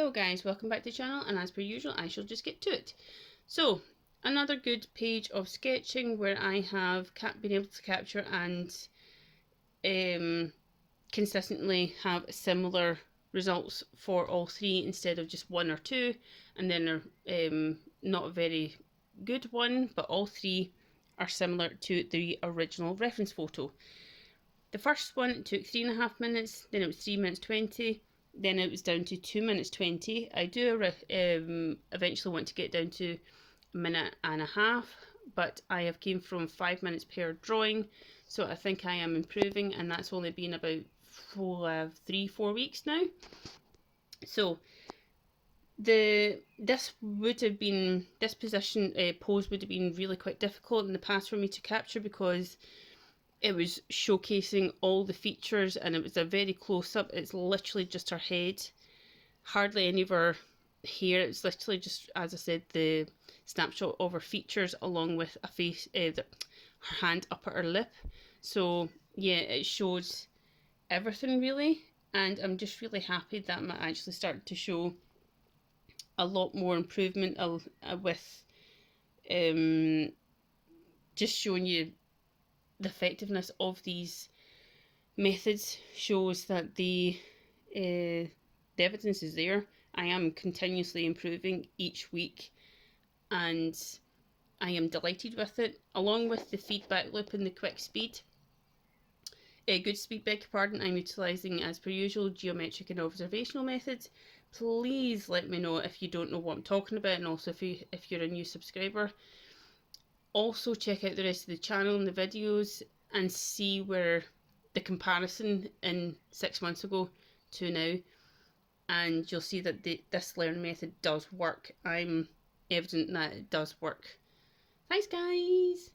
Hello guys, welcome back to the channel, and as per usual I shall just get to it. So, another good page of sketching where I have been able to capture and consistently have similar results for all three instead of just one or two, and then not a very good one, but all three are similar to the original reference photo. The first one took 3.5 minutes, then it was 3 minutes 20, then it was down to 2 minutes 20. I do eventually want to get down to a minute and a half, but I have came from 5 minutes per drawing, so I think I am improving, and that's only been about 3-4 weeks now. So this position pose would have been really quite difficult in the past for me to capture because it was showcasing all the features and it was a very close up. It's literally just her head, hardly any of her hair. It's literally just, as I said, the snapshot of her features along with a face, her hand up at her lip. So yeah, it showed everything really, and I'm just really happy that I'm actually starting to show a lot more improvement with just showing you the effectiveness of these methods. Shows that the evidence is there. I am continuously improving each week, and I am delighted with it, along with the feedback loop and the quick speed. Good speed, beg your pardon. I'm utilising, as per usual, geometric and observational methods. Please let me know if you don't know what I'm talking about, and also if you're a new subscriber. Also check out the rest of the channel and the videos and see where the comparison in 6 months ago to now, and you'll see that this learning method does work. I'm evident that it does work. Thanks guys!